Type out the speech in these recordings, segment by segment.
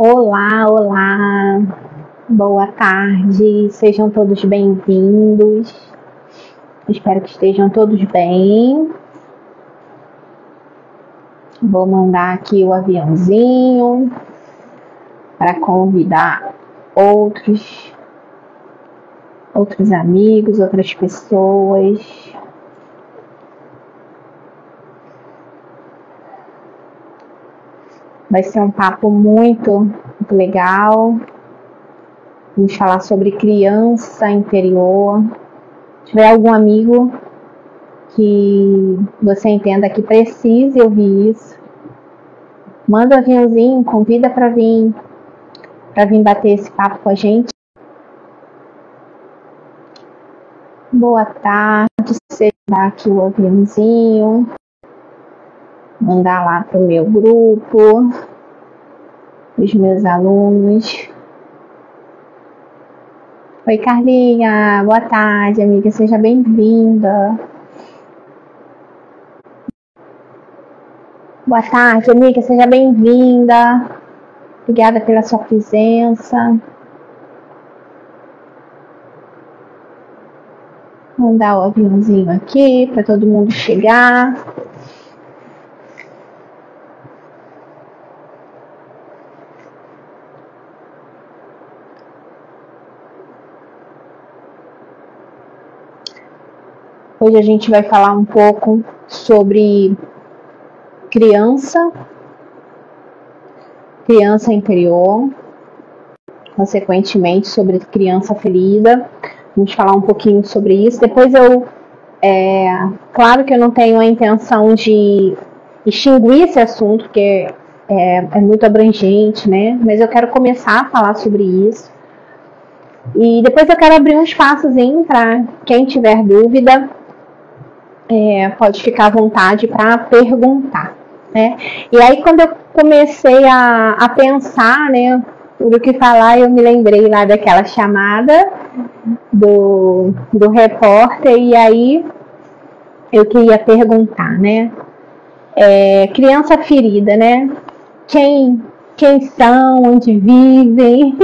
Olá, olá, boa tarde, sejam todos bem-vindos, espero que estejam todos bem. Vou mandar aqui o aviãozinho para convidar outros amigos, outras pessoas. Vai ser um papo muito legal. Vamos falar sobre criança interior. Se tiver algum amigo que você entenda que precise ouvir isso, manda um aviãozinho, convida para vir bater esse papo com a gente. Boa tarde, você dá aqui o aviãozinho. Mandar lá para o meu grupo, os meus alunos. Oi, Carlinha, boa tarde, amiga, seja bem-vinda. Boa tarde, amiga, seja bem-vinda. Obrigada pela sua presença. Mandar o aviãozinho aqui para todo mundo chegar. Hoje a gente vai falar um pouco sobre criança interior, consequentemente sobre criança ferida. Vamos falar um pouquinho sobre isso. Depois claro que eu não tenho a intenção de extinguir esse assunto, porque é muito abrangente, né? Mas eu quero começar a falar sobre isso. E depois eu quero abrir um espaçozinho para quem tiver dúvida, pode ficar à vontade para perguntar, né? E aí, quando eu comecei a pensar, né, do que falar, eu me lembrei lá daquela chamada do repórter, e aí eu queria perguntar, né? Criança ferida, né? Quem são, onde vivem,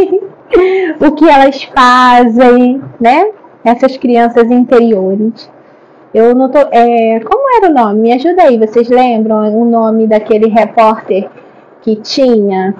o que elas fazem, né? Essas crianças interiores. Eu não tô. Como era o nome? Me ajuda aí, vocês lembram o nome daquele repórter que tinha,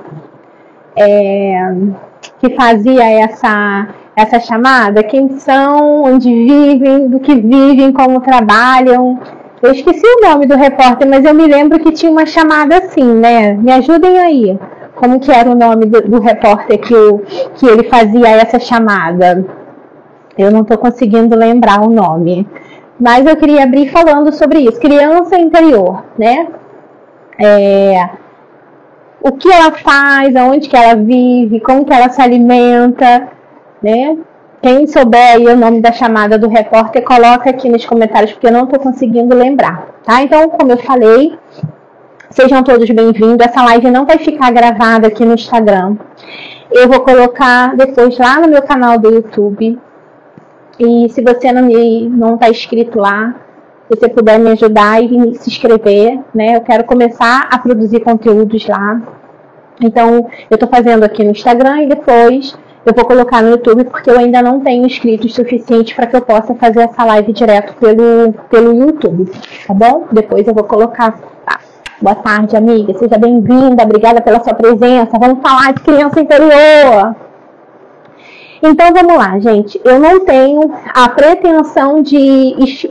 que fazia essa chamada? Quem são, onde vivem, do que vivem, como trabalham? Eu esqueci o nome do repórter, mas eu me lembro que tinha uma chamada assim, né? Me ajudem aí. Como que era o nome do repórter que ele fazia essa chamada? Eu não estou conseguindo lembrar o nome. Mas eu queria abrir falando sobre isso. Criança interior, né? O que ela faz, aonde que ela vive, como que ela se alimenta, né? Quem souber aí o nome da chamada do repórter, coloca aqui nos comentários, porque eu não estou conseguindo lembrar, tá? Então, como eu falei, sejam todos bem-vindos. Essa live não vai ficar gravada aqui no Instagram. Eu vou colocar depois lá no meu canal do YouTube. E se você não está inscrito lá, se você puder me ajudar e se inscrever, né? Eu quero começar a produzir conteúdos lá. Então, eu estou fazendo aqui no Instagram e depois eu vou colocar no YouTube, porque eu ainda não tenho inscritos suficientes para que eu possa fazer essa live direto pelo YouTube, tá bom? Depois eu vou colocar. Tá. Boa tarde, amiga. Seja bem-vinda. Obrigada pela sua presença. Vamos falar de criança interior. Então, vamos lá, gente. Eu não tenho a pretensão de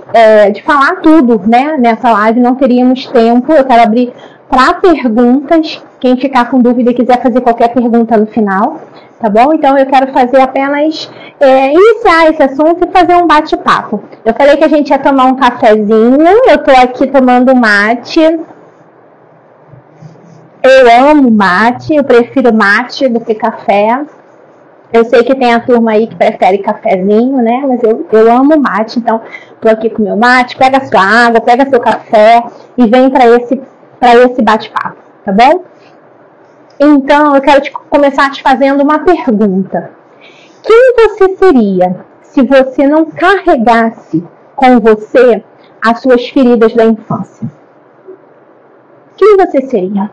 falar tudo, né? Nessa live não teríamos tempo. Eu quero abrir para perguntas. Quem ficar com dúvida e quiser fazer qualquer pergunta no final, tá bom? Então, eu quero fazer apenas iniciar esse assunto e fazer um bate-papo. Eu falei que a gente ia tomar um cafezinho. Eu estou aqui tomando mate. Eu amo mate. Eu prefiro mate do que café. Eu sei que tem a turma aí que prefere cafezinho, né? Mas eu amo mate, então tô aqui com meu mate. Pega a sua água, pega seu café e vem para esse bate-papo, tá bom? Então, eu quero começar te fazendo uma pergunta. Quem você seria se você não carregasse com você as suas feridas da infância? Quem você seria?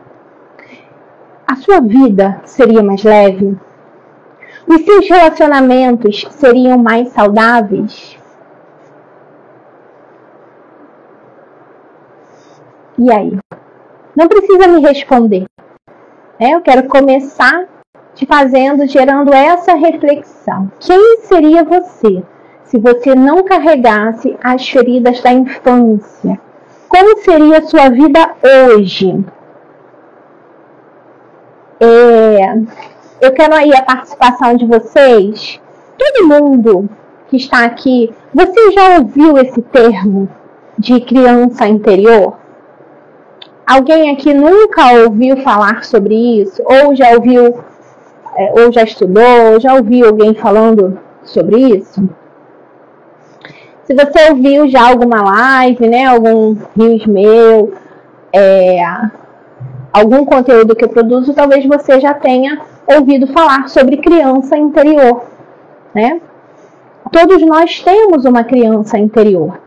sua vida seria mais leve? Os seus relacionamentos seriam mais saudáveis? E aí? Não precisa me responder. Eu quero começar gerando essa reflexão. Quem seria você se você não carregasse as feridas da infância? Como seria a sua vida hoje? Eu quero aí a participação de vocês. Todo mundo que está aqui, você já ouviu esse termo de criança interior? Alguém aqui nunca ouviu falar sobre isso? Ou já ouviu, ou já estudou, já ouviu alguém falando sobre isso? Se você ouviu já alguma live, né, algum Rios meu, algum conteúdo que eu produzo, talvez você já tenha ouvido falar sobre criança interior, né? Todos nós temos uma criança interior,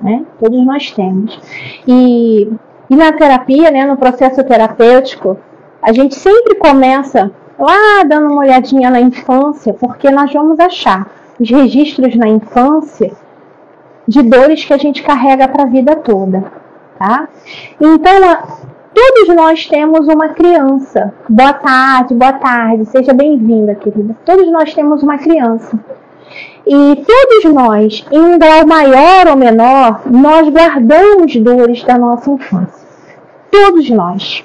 né? Todos nós temos. E na terapia, né, no processo terapêutico, a gente sempre começa lá dando uma olhadinha na infância, porque nós vamos achar os registros na infância de dores que a gente carrega para a vida toda, tá? Então, todos nós temos uma criança. Boa tarde, seja bem-vinda, querida. Todos nós temos uma criança. E todos nós, em grau maior ou menor, nós guardamos dores da nossa infância. Todos nós.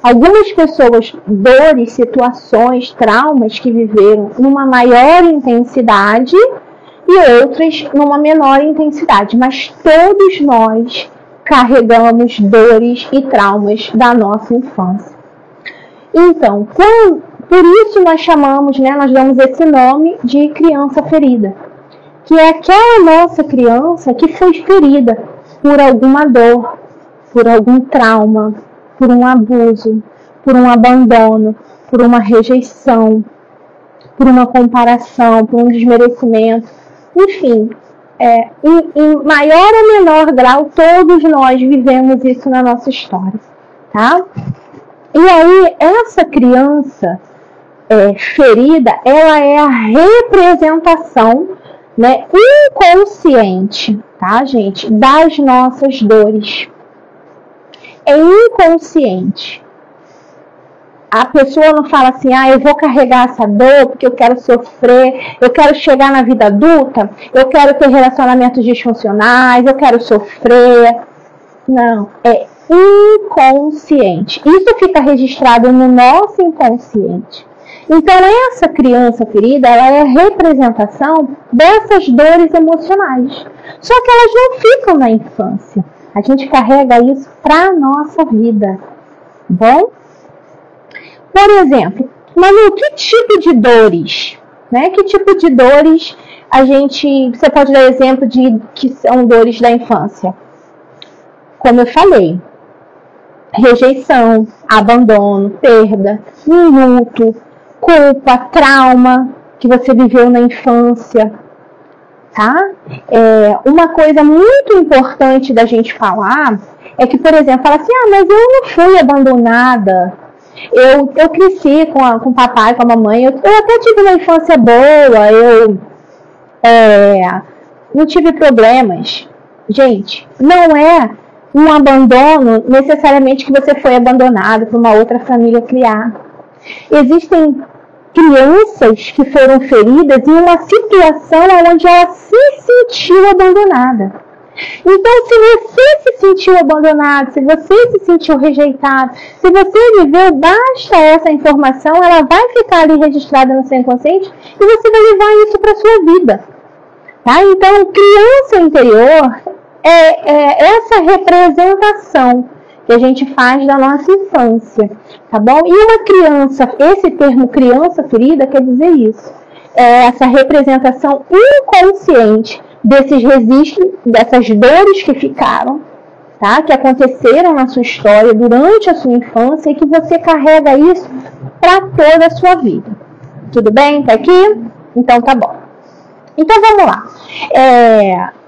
Algumas pessoas, dores, situações, traumas que viveram numa maior intensidade e outras numa menor intensidade. Mas todos nós carregamos dores e traumas da nossa infância. Então, por isso nós chamamos, né, nós damos esse nome de criança ferida, que é aquela nossa criança que foi ferida por alguma dor, por algum trauma, por um abuso, por um abandono, por uma rejeição, por uma comparação, por um desmerecimento, enfim. Em maior ou menor grau, todos nós vivemos isso na nossa história, tá? E aí, essa criança ferida, ela é a representação, né, inconsciente, tá, gente, das nossas dores. É inconsciente. A pessoa não fala assim, eu vou carregar essa dor porque eu quero sofrer, eu quero chegar na vida adulta, eu quero ter relacionamentos disfuncionais, eu quero sofrer. Não, é inconsciente. Isso fica registrado no nosso inconsciente. Então, essa criança ferida, ela é a representação dessas dores emocionais. Só que elas não ficam na infância. A gente carrega isso para a nossa vida. Bom? Por exemplo, Manu, que tipo de dores? Né? Que tipo de dores você pode dar exemplo de que são dores da infância? Como eu falei, rejeição, abandono, perda, luto, culpa, trauma que você viveu na infância, tá? Uma coisa muito importante da gente falar é que, por exemplo, fala assim, mas eu não fui abandonada. Eu cresci com o papai, com a mamãe, eu até tive uma infância boa, eu não tive problemas. Gente, não é um abandono necessariamente que você foi abandonado por uma outra família criar. Existem crianças que foram feridas em uma situação onde ela se sentiu abandonada. Então, se você se sentiu abandonado, se você se sentiu rejeitado, se você viveu, basta essa informação, ela vai ficar ali registrada no seu inconsciente e você vai levar isso para a sua vida. Tá? Então, criança interior é essa representação que a gente faz da nossa infância, tá bom? E uma criança, esse termo criança ferida quer dizer isso. É essa representação inconsciente desses registros, dessas dores que ficaram, tá? Que aconteceram na sua história durante a sua infância e que você carrega isso para toda a sua vida. Tudo bem? Tá aqui? Então tá bom. Então vamos lá.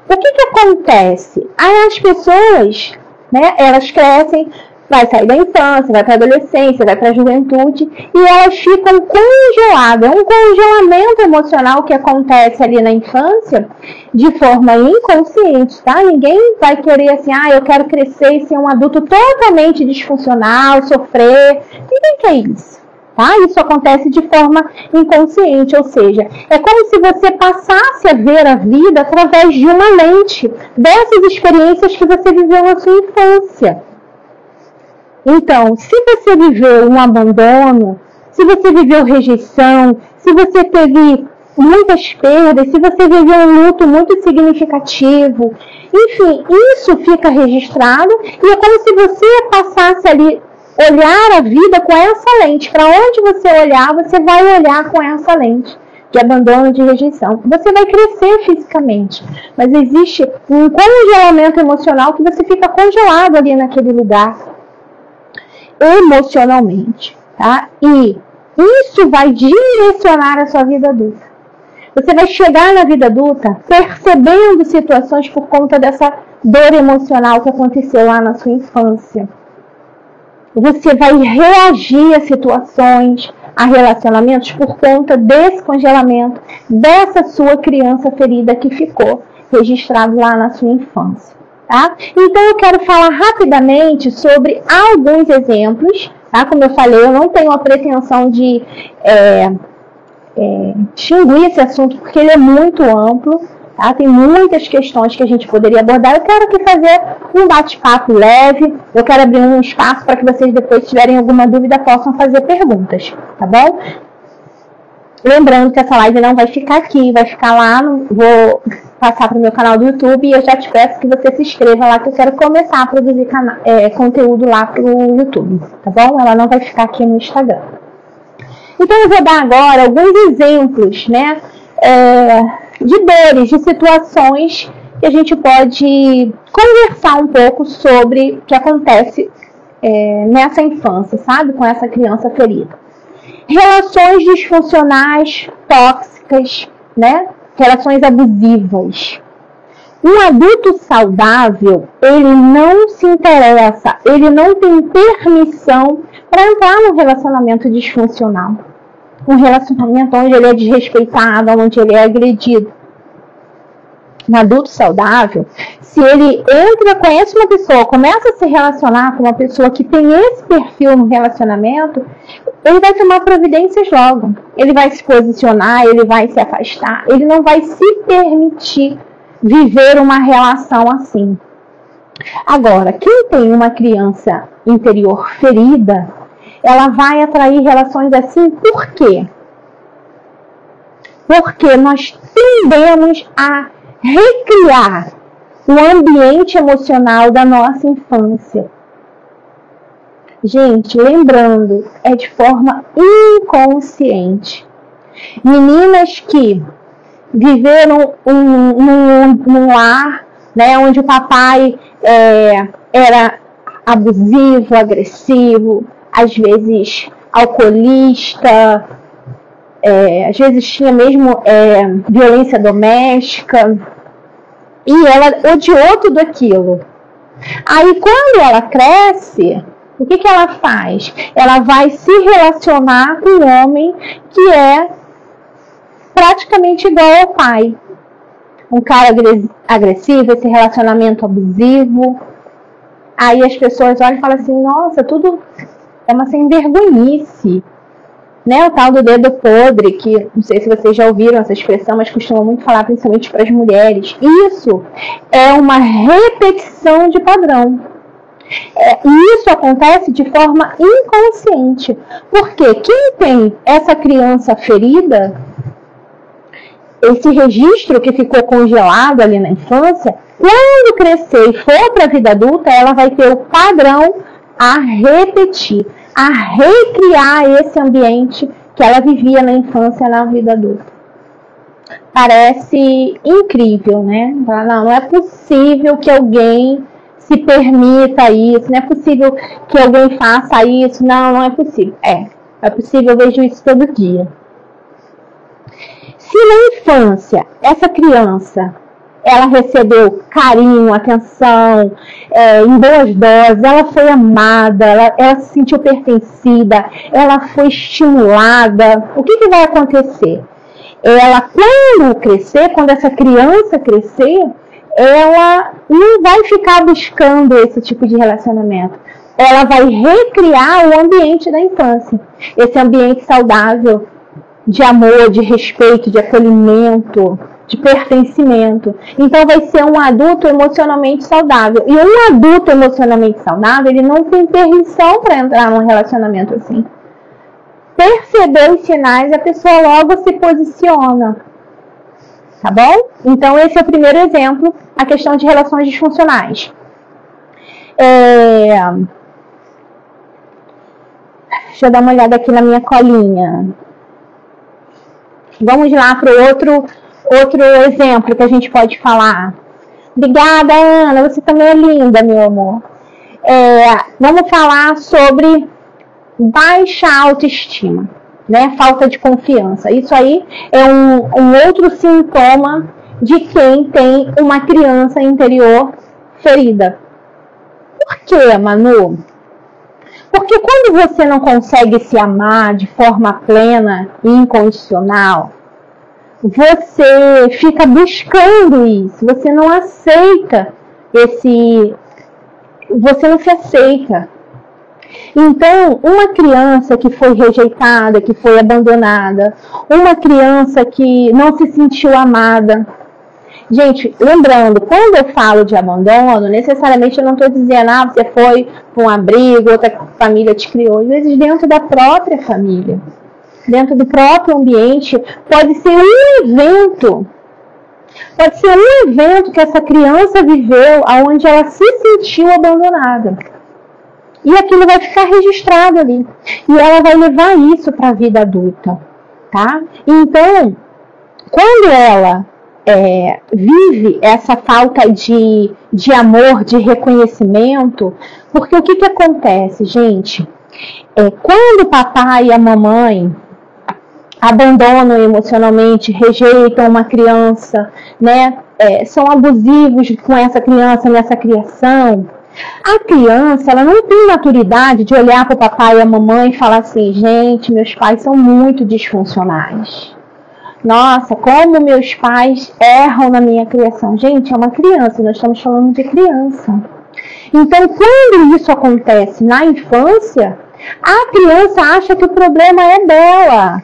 O que acontece? As pessoas, né, elas crescem vai sair da infância, vai para a adolescência, vai para a juventude, e elas ficam congeladas. É um congelamento emocional que acontece ali na infância de forma inconsciente, tá? Ninguém vai querer assim, eu quero crescer e ser um adulto totalmente disfuncional, sofrer. Ninguém quer isso. Tá? Isso acontece de forma inconsciente, ou seja, é como se você passasse a ver a vida através de uma lente dessas experiências que você viveu na sua infância. Então, se você viveu um abandono, se você viveu rejeição, se você teve muitas perdas, se você viveu um luto muito significativo, enfim, isso fica registrado e é como se você passasse ali olhar a vida com essa lente. Para onde você olhar, você vai olhar com essa lente de abandono, de rejeição. Você vai crescer fisicamente, mas existe um congelamento emocional que você fica congelado ali naquele lugar, emocionalmente, tá? E isso vai direcionar a sua vida adulta. Você vai chegar na vida adulta percebendo situações por conta dessa dor emocional que aconteceu lá na sua infância. Você vai reagir a situações, a relacionamentos por conta desse congelamento, dessa sua criança ferida que ficou registrado lá na sua infância. Tá? Então eu quero falar rapidamente sobre alguns exemplos. Tá? Como eu falei, eu não tenho a pretensão de extinguir esse assunto porque ele é muito amplo. Tá? Tem muitas questões que a gente poderia abordar. Eu quero aqui fazer um bate-papo leve. Eu quero abrir um espaço para que vocês, depois, se tiverem alguma dúvida, possam fazer perguntas. Tá bom? Lembrando que essa live não vai ficar aqui, vai ficar lá. Vou passar para o meu canal do YouTube e eu já te peço que você se inscreva lá, que eu quero começar a produzir conteúdo lá para o YouTube. Tá bom? Ela não vai ficar aqui no Instagram. Então eu vou dar agora alguns exemplos, né? De dores, de situações que a gente pode conversar um pouco sobre o que acontece nessa infância, sabe? Com essa criança ferida. Relações disfuncionais, tóxicas, né? Relações abusivas. Um adulto saudável, ele não se interessa, ele não tem permissão para entrar num relacionamento disfuncional. Um relacionamento onde ele é desrespeitado, onde ele é agredido. Um adulto saudável, se ele conhece uma pessoa, começa a se relacionar com uma pessoa que tem esse perfil no relacionamento, ele vai tomar providências logo. Ele vai se posicionar, ele vai se afastar, ele não vai se permitir viver uma relação assim. Agora, quem tem uma criança interior ferida, ela vai atrair relações assim, por quê? Porque nós tendemos a recriar o ambiente emocional da nossa infância. Gente, lembrando, é de forma inconsciente. Meninas que viveram num lar, né, onde o papai era abusivo, agressivo, às vezes alcoolista, às vezes tinha mesmo violência doméstica, e ela odiou tudo aquilo. Aí quando ela cresce, o que ela faz? Ela vai se relacionar com um homem que é praticamente igual ao pai. Um cara agressivo, esse relacionamento abusivo. Aí as pessoas olham e falam assim, nossa, tudo é uma sem vergonhice. Né, o tal do dedo podre, que não sei se vocês já ouviram essa expressão, mas costumam muito falar principalmente para as mulheres. Isso é uma repetição de padrão. E isso acontece de forma inconsciente. Porque quem tem essa criança ferida, esse registro que ficou congelado ali na infância, quando crescer e for para a vida adulta, ela vai ter o padrão a repetir, a recriar esse ambiente que ela vivia na infância, na vida adulta. Parece incrível, né? Não é possível que alguém se permita isso, não é possível que alguém faça isso, não é possível. É possível, eu vejo isso todo dia. Se na infância essa criança ela recebeu carinho, atenção, em boas doses, ela foi amada, ela se sentiu pertencida, ela foi estimulada. O que vai acontecer? Ela, quando crescer, quando essa criança crescer, ela não vai ficar buscando esse tipo de relacionamento. Ela vai recriar o ambiente da infância. Esse ambiente saudável de amor, de respeito, de acolhimento, de pertencimento. Então vai ser um adulto emocionalmente saudável. E um adulto emocionalmente saudável, ele não tem permissão para entrar num relacionamento assim. Perceber os sinais, a pessoa logo se posiciona. Tá bom? Então esse é o primeiro exemplo, a questão de relações disfuncionais. Deixa eu dar uma olhada aqui na minha colinha. Vamos lá para o outro exemplo que a gente pode falar. Obrigada, Ana. Você também é linda, meu amor. Vamos falar sobre baixa autoestima, né? Falta de confiança. Isso aí é um outro sintoma de quem tem uma criança interior ferida. Por quê, Manu? Porque quando você não consegue se amar de forma plena e incondicional, você fica buscando isso, você não aceita você não se aceita. Então, uma criança que foi rejeitada, que foi abandonada, uma criança que não se sentiu amada. Gente, lembrando, quando eu falo de abandono, necessariamente eu não estou dizendo, você foi para um abrigo, outra família te criou. Às vezes dentro da própria família, dentro do próprio ambiente, pode ser um evento. Pode ser um evento que essa criança viveu, onde ela se sentiu abandonada. E aquilo vai ficar registrado ali. E ela vai levar isso para a vida adulta. Tá? Então, quando ela vive essa falta de amor, de reconhecimento, porque o que acontece, gente? Quando o papai e a mamãe abandonam emocionalmente, rejeitam uma criança, né? São abusivos com essa criança nessa criação, a criança ela não tem maturidade de olhar para o papai e a mamãe e falar assim, gente, meus pais são muito disfuncionais. Nossa, como meus pais erram na minha criação. Gente, é uma criança, nós estamos falando de criança. Então, quando isso acontece na infância, a criança acha que o problema é dela.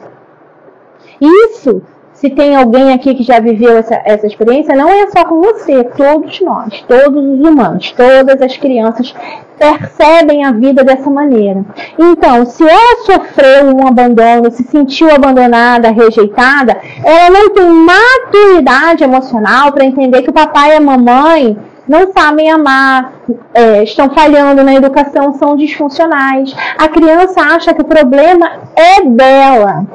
Isso, se tem alguém aqui que já viveu essa experiência, não é só com você, todos nós, todos os humanos, todas as crianças percebem a vida dessa maneira. Então, se ela sofreu um abandono, se sentiu abandonada, rejeitada, ela não tem maturidade emocional para entender que o papai e a mamãe não sabem amar, estão falhando na educação, são disfuncionais. A criança acha que o problema é dela.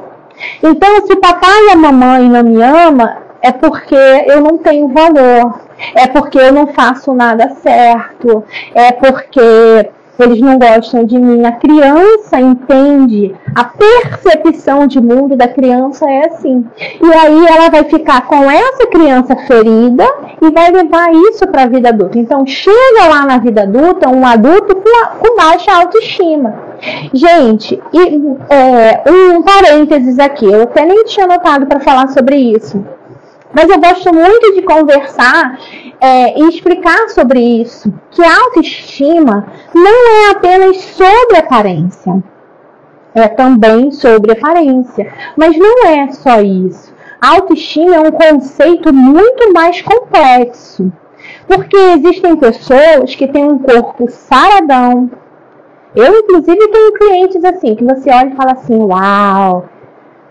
Então, se o papai e a mamãe não me amam, é porque eu não tenho valor, é porque eu não faço nada certo, é porque eles não gostam de mim. A criança entende, a percepção de mundo da criança é assim. E aí ela vai ficar com essa criança ferida e vai levar isso para a vida adulta. Então, chega lá na vida adulta um adulto com baixa autoestima. Gente, um parênteses aqui, eu até nem tinha notado para falar sobre isso, mas eu gosto muito de conversar e explicar sobre isso, que a autoestima não é apenas sobre aparência, é também sobre aparência, mas não é só isso. A autoestima é um conceito muito mais complexo, porque existem pessoas que têm um corpo saradão. Eu, inclusive, tenho clientes assim, que você olha e fala assim, uau,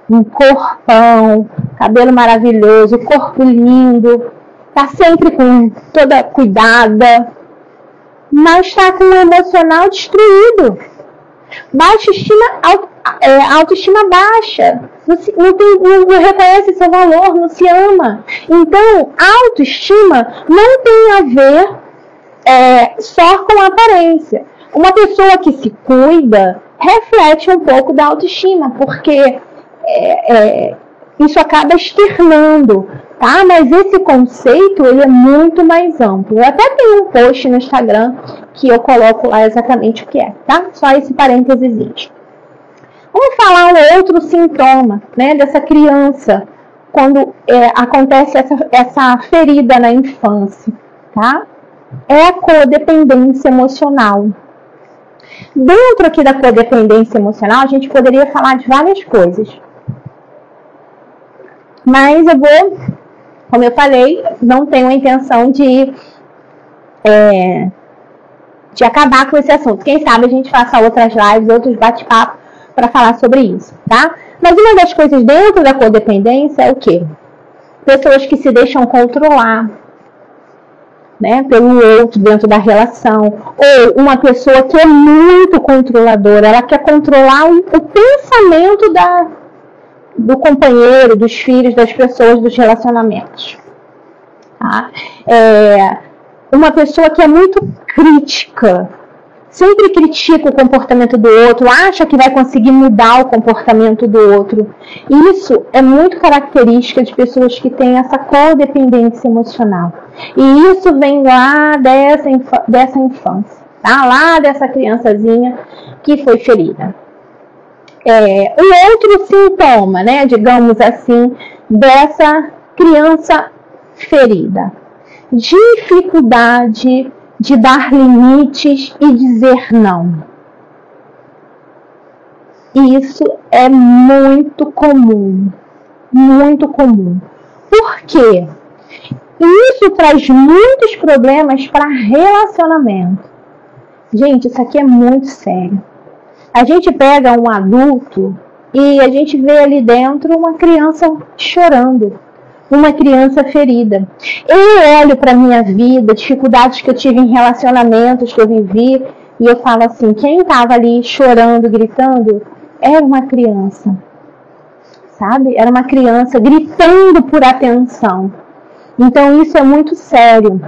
um corpão, cabelo maravilhoso, corpo lindo, tá sempre com toda cuidada, mas tá com o emocional destruído. Baixa autoestima baixa, não reconhece seu valor, não se ama. Então, autoestima não tem a ver só com a aparência. Uma pessoa que se cuida reflete um pouco da autoestima, porque isso acaba externando, tá? Mas esse conceito, ele é muito mais amplo. Eu até tenho um post no Instagram que eu coloco lá exatamente o que é, tá? Só esse parênteses. Vamos falar um outro sintoma, né, dessa criança, quando acontece essa ferida na infância, tá? É a codependência emocional. Dentro aqui da codependência emocional, a gente poderia falar de várias coisas. Mas eu vou, como eu falei, não tenho a intenção de acabar com esse assunto. Quem sabe a gente faça outras lives, outros bate-papos para falar sobre isso, tá? Mas uma das coisas dentro da codependência é o quê? Pessoas que se deixam controlar, né, pelo outro dentro da relação, ou uma pessoa que é muito controladora, ela quer controlar o pensamento do companheiro, dos filhos, das pessoas, dos relacionamentos. Tá? Uma pessoa que é muito crítica, sempre critica o comportamento do outro, acha que vai conseguir mudar o comportamento do outro. Isso é muito característica de pessoas que têm essa codependência emocional. E isso vem lá dessa infância, tá? Lá dessa criançazinha que foi ferida. Um outro sintoma, né, digamos assim, dessa criança ferida: dificuldade de dar limites e dizer não. Isso é muito comum. Muito comum. Por quê? Isso traz muitos problemas para relacionamento. Gente, isso aqui é muito sério. A gente pega um adulto e a gente vê ali dentro uma criança chorando. Uma criança ferida. Eu olho para a minha vida, dificuldades que eu tive em relacionamentos que eu vivi, e eu falo assim, quem estava ali chorando, gritando, era uma criança. Sabe? Era uma criança gritando por atenção. Então isso é muito sério.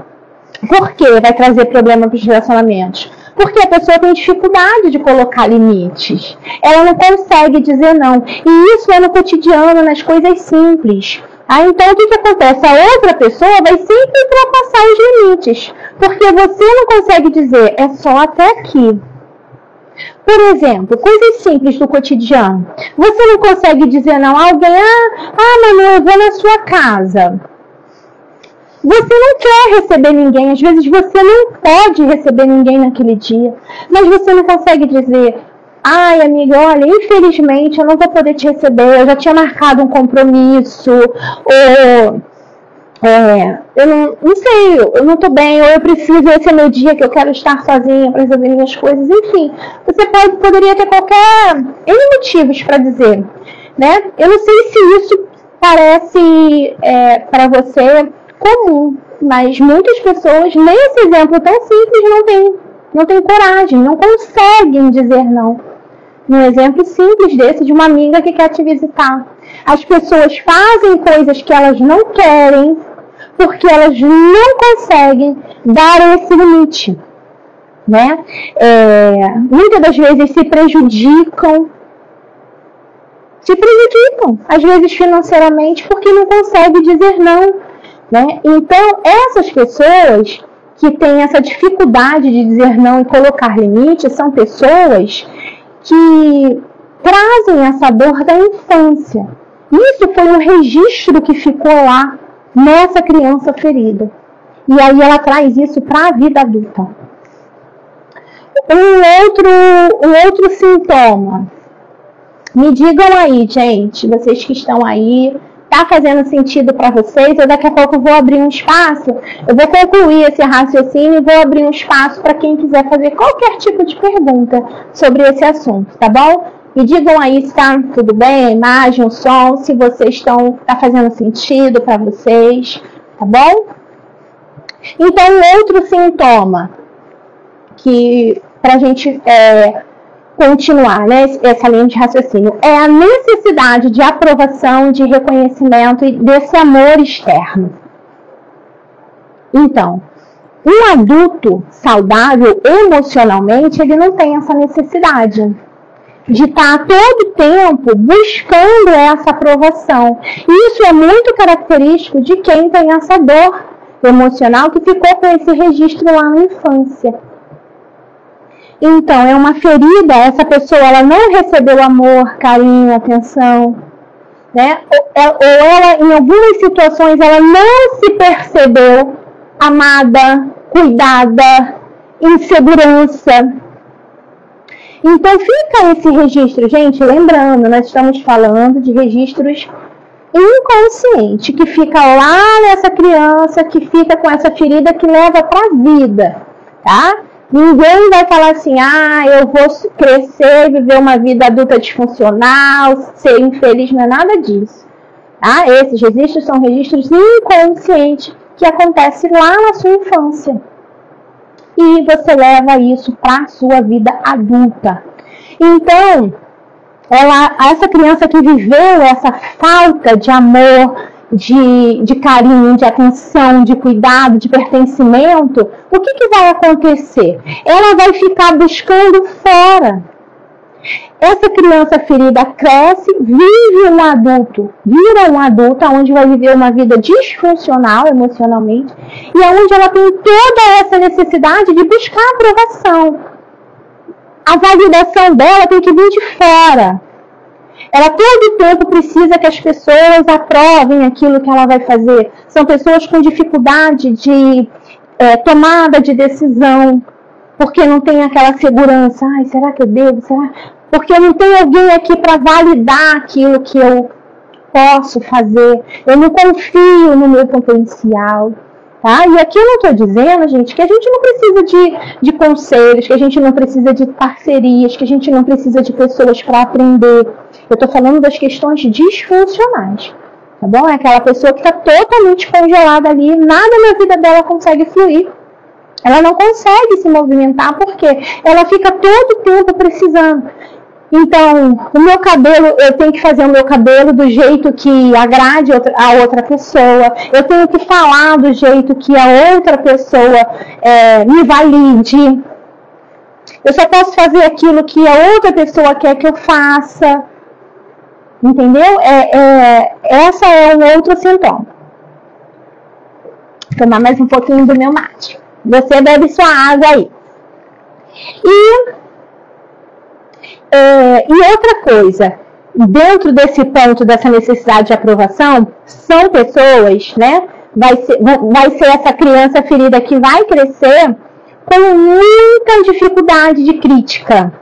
Por que vai trazer problema para os relacionamentos? Porque a pessoa tem dificuldade de colocar limites. Ela não consegue dizer não. E isso é no cotidiano, nas coisas simples. Então, o que acontece? A outra pessoa vai sempre ultrapassar os limites. Porque você não consegue dizer, é só até aqui. Por exemplo, coisas simples do cotidiano. Você não consegue dizer não a alguém, Manu, eu vou na sua casa. Você não quer receber ninguém, às vezes você não pode receber ninguém naquele dia. Mas você não consegue dizer, ai, amiga, olha, infelizmente eu não vou poder te receber, eu já tinha marcado um compromisso, ou eu não sei, eu não tô bem, ou eu preciso, esse é meu dia que eu quero estar sozinha para resolver minhas coisas, enfim. Você poderia ter qualquer N motivos para dizer, né? Eu não sei se isso parece para você comum, mas muitas pessoas, nesse exemplo tão simples, não têm coragem, não conseguem dizer não. Um exemplo simples desse, de uma amiga que quer te visitar. As pessoas fazem coisas que elas não querem, porque elas não conseguem dar esse limite, né? Muitas das vezes se prejudicam, às vezes financeiramente, porque não conseguem dizer não. Né? Então, essas pessoas que têm essa dificuldade de dizer não e colocar limites são pessoas que trazem essa dor da infância. Isso foi um registro que ficou lá nessa criança ferida. E aí ela traz isso para a vida adulta. Um outro sintoma. Me digam aí, gente, vocês que estão aí, tá fazendo sentido para vocês? Eu daqui a pouco vou abrir um espaço, eu vou concluir esse raciocínio e vou abrir um espaço para quem quiser fazer qualquer tipo de pergunta sobre esse assunto, tá bom? Me digam aí se tá tudo bem, a imagem, o som, se vocês tá fazendo sentido para vocês, tá bom? Então, outro sintoma que pra gente continuar, né, essa linha de raciocínio, é a necessidade de aprovação, de reconhecimento e desse amor externo. Então, um adulto saudável emocionalmente, ele não tem essa necessidade. de estar a todo tempo buscando essa aprovação. E isso é muito característico de quem tem essa dor emocional que ficou com esse registro lá na infância. Então, é uma ferida, essa pessoa ela não recebeu amor, carinho, atenção, né? Ou ela, em algumas situações, ela não se percebeu amada, cuidada, em segurança. Então, fica esse registro. Gente, lembrando, nós estamos falando de registros inconscientes, que fica lá nessa criança, que fica com essa ferida que leva para a vida, tá? Ninguém vai falar assim, eu vou crescer e viver uma vida adulta disfuncional, ser infeliz, não é nada disso. Tá? Esses registros são registros inconscientes que acontecem lá na sua infância. E você leva isso para a sua vida adulta. Então, essa criança que viveu essa falta de amor, de carinho, de atenção, de cuidado, de pertencimento, o que vai acontecer? Ela vai ficar buscando fora. Essa criança ferida cresce, vive um adulto, vira um adulto, onde vai viver uma vida disfuncional emocionalmente, e onde ela tem toda essa necessidade de buscar aprovação. A validação dela tem que vir de fora. Ela todo o tempo precisa que as pessoas aprovem aquilo que ela vai fazer. São pessoas com dificuldade de tomada de decisão, porque não tem aquela segurança. Será que eu devo? Será? Porque não tem alguém aqui para validar aquilo que eu posso fazer. Eu não confio no meu potencial. Tá? E aqui eu não estou dizendo, gente, que a gente não precisa de conselhos, que a gente não precisa de parcerias, que a gente não precisa de pessoas para aprender. Eu estou falando das questões disfuncionais, tá bom? É aquela pessoa que está totalmente congelada ali, nada na vida dela consegue fluir. Ela não consegue se movimentar porque ela fica todo o tempo precisando. Então, o meu cabelo, eu tenho que fazer o meu cabelo do jeito que agrade a outra pessoa. Eu tenho que falar do jeito que a outra pessoa me valide. Eu só posso fazer aquilo que a outra pessoa quer que eu faça. Entendeu? Essa é um outro sintoma. Vou tomar mais um pouquinho do meu mate. Você bebe sua água aí. E outra coisa, dentro desse ponto, dessa necessidade de aprovação, são pessoas, né? Vai ser essa criança ferida que vai crescer com muita dificuldade de crítica.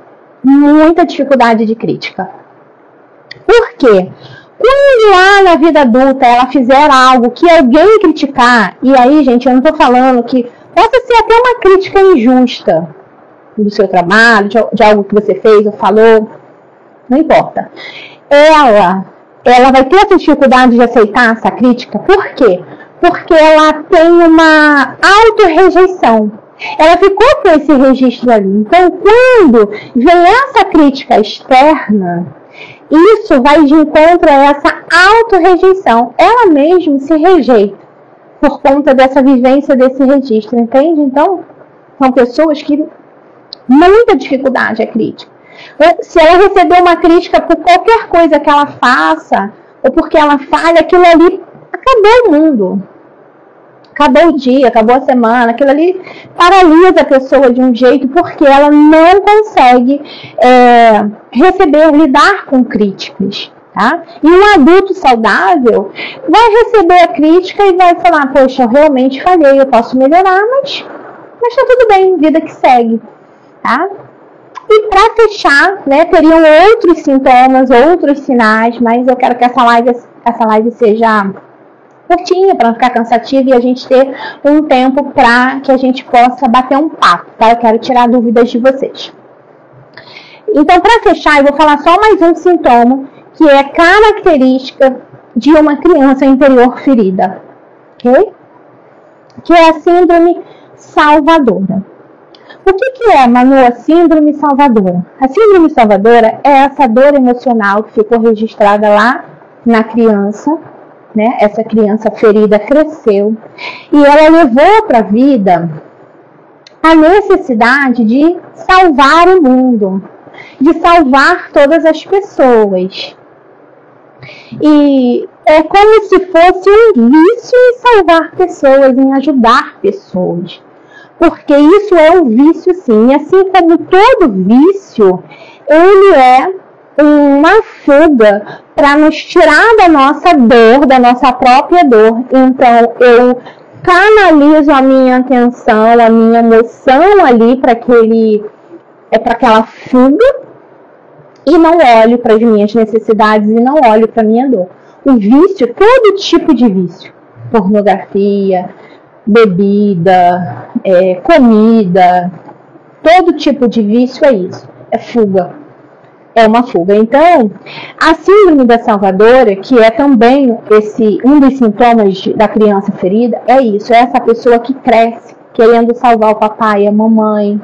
Muita dificuldade de crítica. Por quê? Quando lá na vida adulta ela fizer algo que alguém criticar, e aí, gente, eu não estou falando que possa ser até uma crítica injusta do seu trabalho, de algo que você fez ou falou, não importa. Ela vai ter essa dificuldade de aceitar essa crítica. Por quê? Porque ela tem uma auto-rejeição. Ela ficou com esse registro ali. Então, quando vem essa crítica externa, isso vai de encontro a essa auto-rejeição. Ela mesma se rejeita por conta dessa vivência desse registro, entende? Então, são pessoas que muita dificuldade é crítica. Se ela receber uma crítica por qualquer coisa que ela faça, ou porque ela falha, aquilo ali acabou o mundo. Acabou o dia, acabou a semana, aquilo ali paralisa a pessoa de um jeito, porque ela não consegue lidar com críticas. Tá? E um adulto saudável vai receber a crítica e vai falar, poxa, eu realmente falhei, eu posso melhorar, mas tá tudo bem, vida que segue. Tá? E para fechar, né, teriam outros sintomas, outros sinais, mas eu quero que essa live seja curtinha, para não ficar cansativa, e a gente ter um tempo para que a gente possa bater um papo, tá? Eu quero tirar dúvidas de vocês. Então, para fechar, eu vou falar só mais um sintoma, que é característica de uma criança interior ferida, ok? Que é a síndrome salvadora. O que é, Manu, a síndrome salvadora? A síndrome salvadora é essa dor emocional que ficou registrada lá na criança, né? Essa criança ferida cresceu e ela levou para a vida a necessidade de salvar o mundo. de salvar todas as pessoas. E é como se fosse um vício em salvar pessoas, em ajudar pessoas. Porque isso é um vício, sim. Assim como todo vício, ele é uma fuga para nos tirar da nossa dor, da nossa própria dor. Então, eu canalizo a minha atenção, a minha emoção ali para aquela fuga e não olho para as minhas necessidades e não olho para a minha dor. O vício, todo tipo de vício, pornografia, bebida, comida, todo tipo de vício é isso, é fuga. É uma fuga. Então, a síndrome da salvadora, que é também um dos sintomas da criança ferida, é isso, é essa pessoa que cresce querendo salvar o papai e a mamãe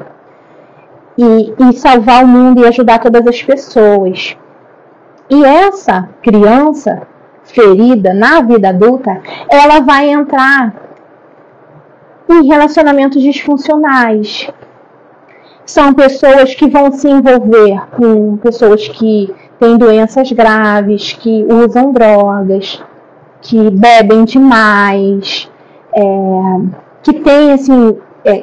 e salvar o mundo e ajudar todas as pessoas. E essa criança ferida na vida adulta, ela vai entrar em relacionamentos disfuncionais. São pessoas que vão se envolver com pessoas que têm doenças graves, que usam drogas, que bebem demais, que têm assim,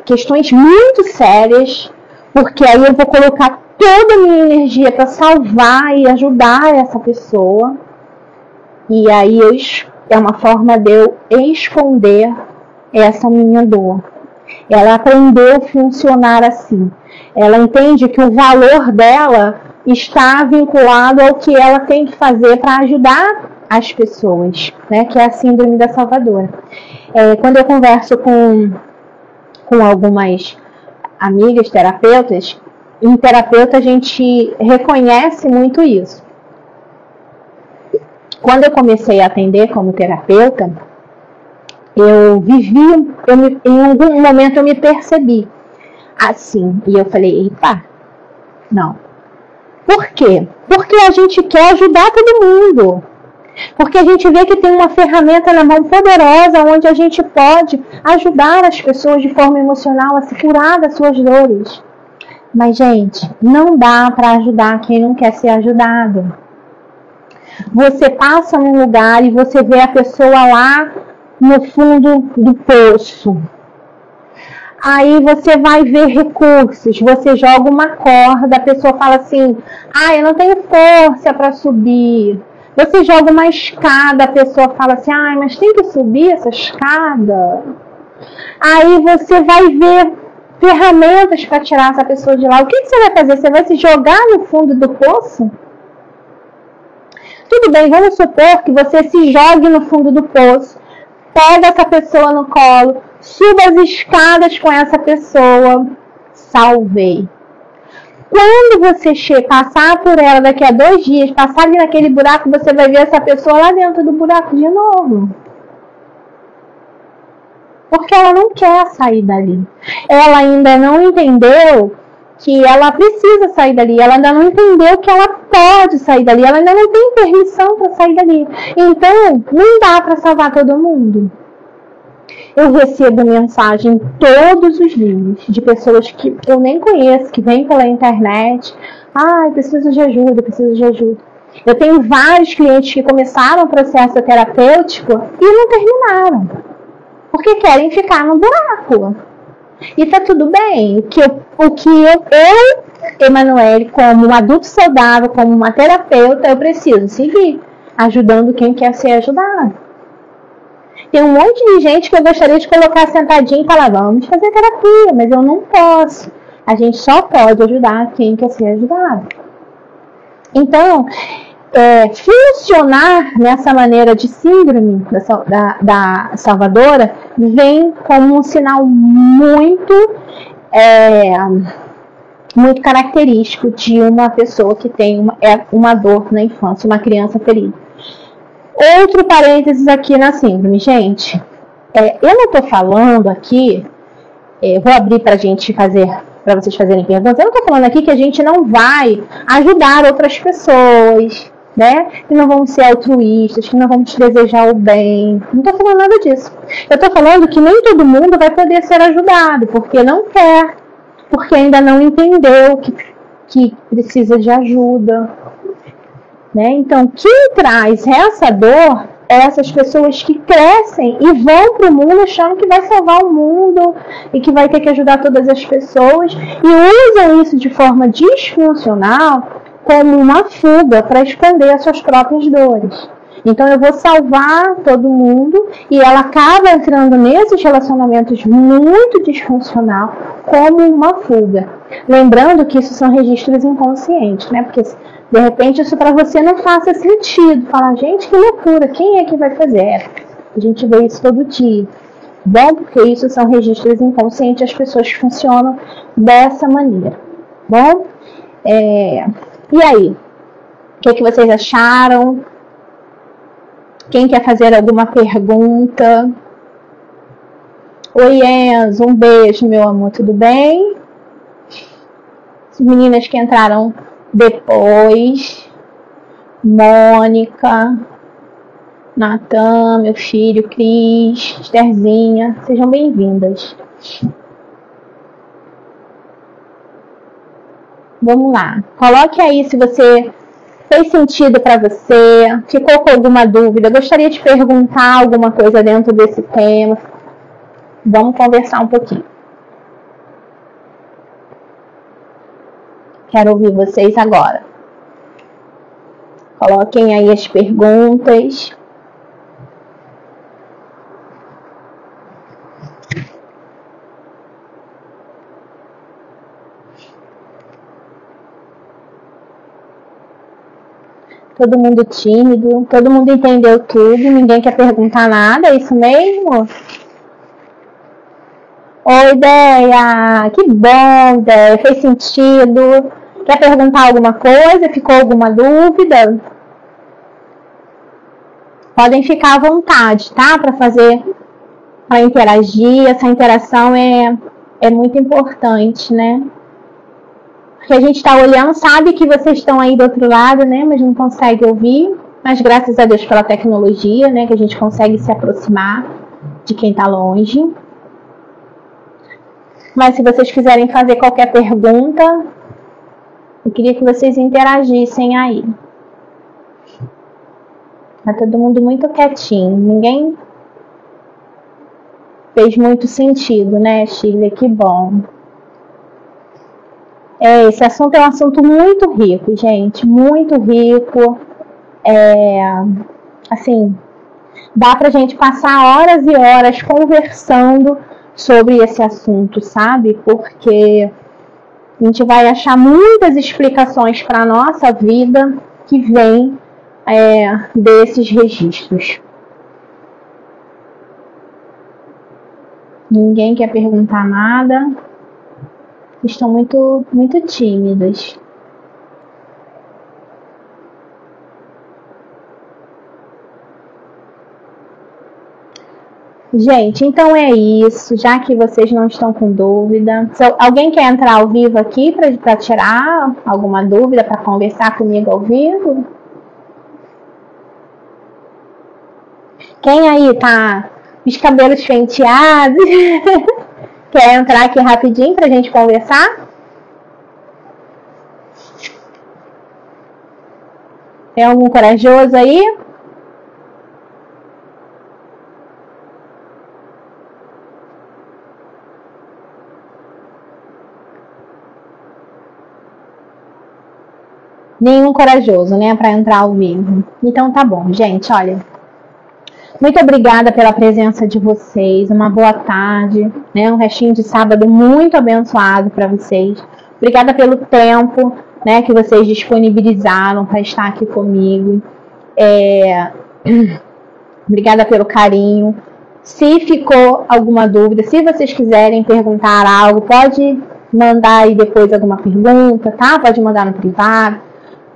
questões muito sérias, porque aí eu vou colocar toda a minha energia para salvar e ajudar essa pessoa. E aí é uma forma de eu esconder essa minha dor. Ela aprendeu a funcionar assim. Ela entende que o valor dela está vinculado ao que ela tem que fazer para ajudar as pessoas, né? Que é a síndrome da salvadora. Quando eu converso com algumas amigas terapeutas, em terapeuta a gente reconhece muito isso. Quando eu comecei a atender como terapeuta, em algum momento eu me percebi assim, e eu falei, epa, não. Por quê? Porque a gente quer ajudar todo mundo. Porque a gente vê que tem uma ferramenta na mão poderosa onde a gente pode ajudar as pessoas de forma emocional a se curar das suas dores. Mas, gente, não dá para ajudar quem não quer ser ajudado. Você passa num lugar e você vê a pessoa lá no fundo do poço. Aí você vai ver recursos, você joga uma corda, a pessoa fala assim, eu não tenho força para subir. Você joga uma escada, a pessoa fala assim, mas tem que subir essa escada. Aí você vai ver ferramentas para tirar essa pessoa de lá. O que você vai fazer? Você vai se jogar no fundo do poço? Tudo bem, vamos supor que você se jogue no fundo do poço, pega essa pessoa no colo, suba as escadas com essa pessoa, salvei. Quando você passar por ela daqui a 2 dias, passar ali naquele buraco, você vai ver essa pessoa lá dentro do buraco de novo. Porque ela não quer sair dali. Ela ainda não entendeu que ela precisa sair dali. Ela ainda não entendeu que ela pode sair dali. Ela ainda não tem permissão para sair dali. Então, não dá para salvar todo mundo. Eu recebo mensagem todos os dias de pessoas que eu nem conheço, que vêm pela internet. Preciso de ajuda, preciso de ajuda. Eu tenho vários clientes que começaram o processo terapêutico e não terminaram. Porque querem ficar no buraco. E tá tudo bem. O que eu, Emanuele, como um adulto saudável, como uma terapeuta, eu preciso seguir ajudando quem quer ser ajudado. Tem um monte de gente que eu gostaria de colocar sentadinho e falar, vamos fazer terapia, mas eu não posso. A gente só pode ajudar quem quer ser ajudado. Então, funcionar nessa maneira de síndrome da salvadora vem como um sinal muito característico de uma pessoa que tem uma dor na infância, uma criança ferida. Outro parênteses aqui na síndrome, gente. Eu não estou falando aqui, vou abrir para vocês fazerem perguntas. Eu não estou falando aqui que a gente não vai ajudar outras pessoas, né? Que não vamos ser altruístas, que não vamos desejar o bem. Não estou falando nada disso. Eu estou falando que nem todo mundo vai poder ser ajudado, porque não quer, porque ainda não entendeu que precisa de ajuda, né? Então, quem traz essa dor é essas pessoas que crescem e vão para o mundo achando que vai salvar o mundo e que vai ter que ajudar todas as pessoas e usam isso de forma disfuncional como uma fuga para esconder as suas próprias dores. Então eu vou salvar todo mundo e ela acaba entrando nesses relacionamentos muito disfuncional como uma fuga. Lembrando que isso são registros inconscientes, né? Porque de repente isso para você não faça sentido. Falar, gente, que loucura, quem é que vai fazer? A gente vê isso todo dia. Bom, porque isso são registros inconscientes, as pessoas funcionam dessa maneira. Bom, e aí? O que vocês acharam? Quem quer fazer alguma pergunta? Oi, Enzo, um beijo, meu amor, tudo bem? As meninas que entraram depois. Mônica, Natan, meu filho, Cris, Estherzinha, sejam bem-vindas. Vamos lá, coloque aí se você fez sentido para você, ficou com alguma dúvida, gostaria de perguntar alguma coisa dentro desse tema. Vamos conversar um pouquinho. Quero ouvir vocês agora. Coloquem aí as perguntas. Todo mundo tímido, todo mundo entendeu tudo, ninguém quer perguntar nada, é isso mesmo? Oi, Deia! Que bom, Deia! Fez sentido? Quer perguntar alguma coisa? Ficou alguma dúvida? Podem ficar à vontade, tá? Para interagir, essa interação é muito importante, né? Porque a gente está olhando, sabe que vocês estão aí do outro lado, né? Mas não consegue ouvir. Mas graças a Deus pela tecnologia, né? Que a gente consegue se aproximar de quem está longe. Mas se vocês quiserem fazer qualquer pergunta, eu queria que vocês interagissem aí. Tá todo mundo muito quietinho. Ninguém fez muito sentido, né, Shirley? Que bom. Esse assunto é um assunto muito rico, gente, muito rico. Assim, dá pra gente passar horas e horas conversando sobre esse assunto, sabe? Porque a gente vai achar muitas explicações para a nossa vida que vem desses registros. Ninguém quer perguntar nada. Estão muito, muito tímidas. Gente, então é isso. Já que vocês não estão com dúvida, alguém quer entrar ao vivo aqui para tirar alguma dúvida, para conversar comigo ao vivo? Quem aí tá com os cabelos penteados? Quer entrar aqui rapidinho pra gente conversar? Tem algum corajoso aí? Nenhum corajoso, né? Pra entrar ao vivo. Então tá bom, gente, olha. Muito obrigada pela presença de vocês, uma boa tarde, né? Um restinho de sábado muito abençoado para vocês. Obrigada pelo tempo, né, que vocês disponibilizaram para estar aqui comigo. Obrigada pelo carinho. Se ficou alguma dúvida, se vocês quiserem perguntar algo, pode mandar aí depois alguma pergunta, tá? Pode mandar no privado.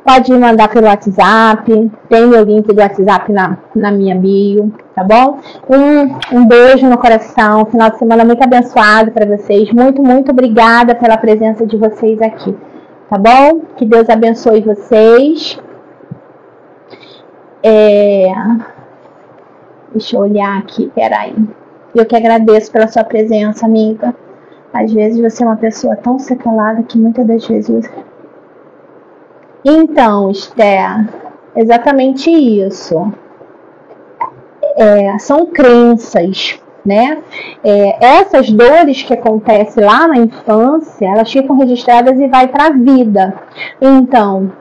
Pode mandar pelo WhatsApp, tem meu link do WhatsApp na minha bio, tá bom? Um beijo no coração, final de semana muito abençoado para vocês. Muito, muito obrigada pela presença de vocês aqui, tá bom? Que Deus abençoe vocês. Deixa eu olhar aqui, peraí. Eu que agradeço pela sua presença, amiga. Às vezes você é uma pessoa tão sequelada que muitas das vezes Então, Esther, exatamente isso. São crenças, né? Essas dores que acontecem lá na infância, elas ficam registradas e vai para a vida. Então,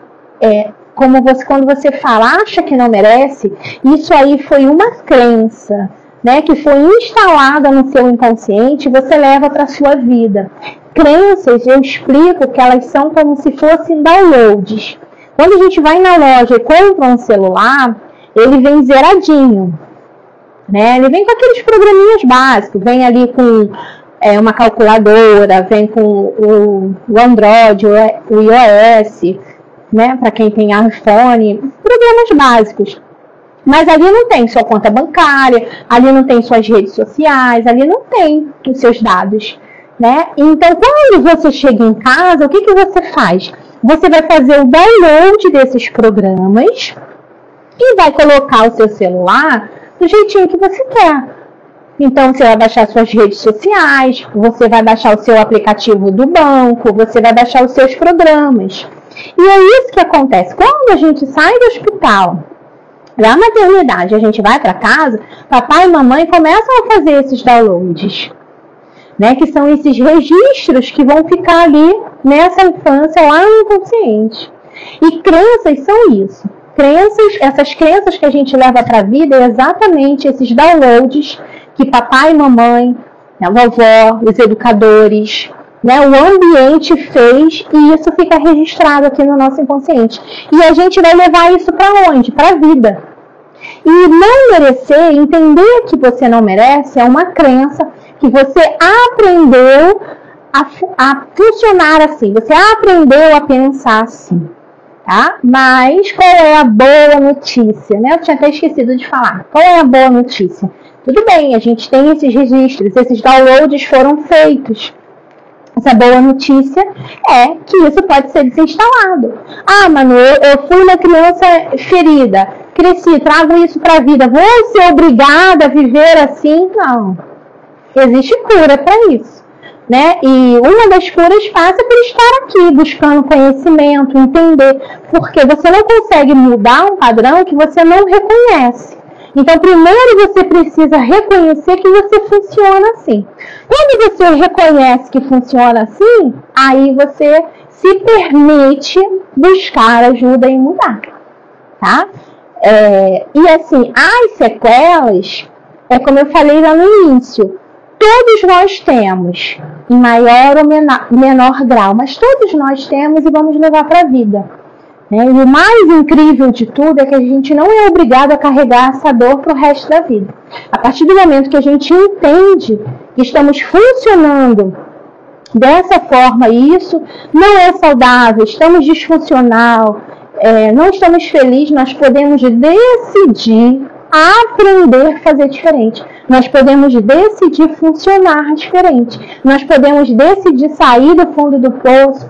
quando você fala, acha que não merece, isso aí foi uma crença, né, que foi instalada no seu inconsciente e você leva para a sua vida. Crenças, eu explico que elas são como se fossem downloads. Quando a gente vai na loja e compra um celular, ele vem zeradinho, né? Ele vem com aqueles programinhas básicos, vem ali com uma calculadora, vem com o Android, o iOS, né? Para quem tem iPhone, programas básicos. Mas ali não tem sua conta bancária, ali não tem suas redes sociais, ali não tem os seus dados, né? Então, quando você chega em casa, o que você faz? Você vai fazer o download desses programas e vai colocar o seu celular do jeitinho que você quer. Então, você vai baixar suas redes sociais, você vai baixar o seu aplicativo do banco, você vai baixar os seus programas. E é isso que acontece. Quando a gente sai do hospital, da maternidade, a gente vai para casa, papai e mamãe começam a fazer esses downloads, né? Que são esses registros que vão ficar ali nessa infância, lá no inconsciente. E crenças são isso. Essas crenças que a gente leva para a vida é exatamente esses downloads que papai e mamãe, a vovó, os educadores, né, o ambiente fez, e isso fica registrado aqui no nosso inconsciente. E a gente vai levar isso para onde? Para a vida. E não merecer, entender que você não merece, é uma crença que você aprendeu a funcionar assim. Você aprendeu a pensar assim. Tá? Mas qual é a boa notícia? Né? Eu tinha até esquecido de falar. Qual é a boa notícia? Tudo bem, a gente tem esses registros, esses downloads foram feitos. Essa boa notícia é que isso pode ser desinstalado. Ah, Manu, eu fui uma criança ferida, cresci, trago isso para a vida, vou ser obrigada a viver assim? Não. Existe cura para isso, né? E uma das curas passa por estar aqui, buscando conhecimento, entender, porque você não consegue mudar um padrão que você não reconhece. Então, primeiro você precisa reconhecer que você funciona assim. Quando você reconhece que funciona assim, aí você se permite buscar ajuda e mudar, tá? E assim, as sequelas, como eu falei lá no início, todos nós temos, em maior ou menor grau, mas todos nós temos e vamos levar para a vida. E o mais incrível de tudo é que a gente não é obrigado a carregar essa dor para o resto da vida. A partir do momento que a gente entende que estamos funcionando dessa forma, e isso não é saudável, estamos disfuncional, não estamos felizes, nós podemos decidir aprender a fazer diferente. Nós podemos decidir funcionar diferente. Nós podemos decidir sair do fundo do poço,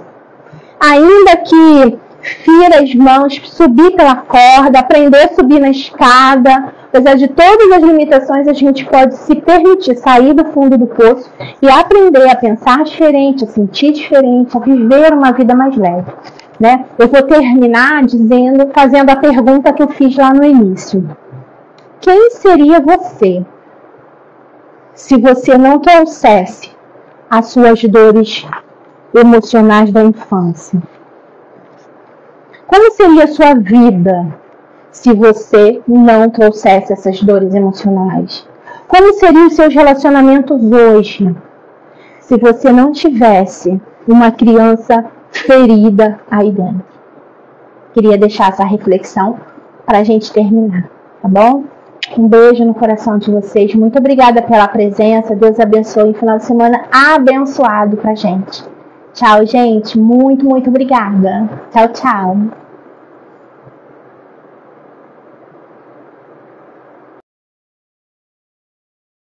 ainda que fira as mãos, subir pela corda, aprender a subir na escada. Apesar de todas as limitações, a gente pode se permitir sair do fundo do poço e aprender a pensar diferente, a sentir diferente, a viver uma vida mais leve, né? Eu vou terminar fazendo a pergunta que eu fiz lá no início. Quem seria você se você não trouxesse as suas dores emocionais da infância? Como seria a sua vida se você não trouxesse essas dores emocionais? Como seriam os seus relacionamentos hoje se você não tivesse uma criança ferida aí dentro? Queria deixar essa reflexão para a gente terminar, tá bom? Um beijo no coração de vocês. Muito obrigada pela presença. Deus abençoe. Um final de semana abençoado pra gente. Tchau, gente. Muito, muito obrigada. Tchau, tchau.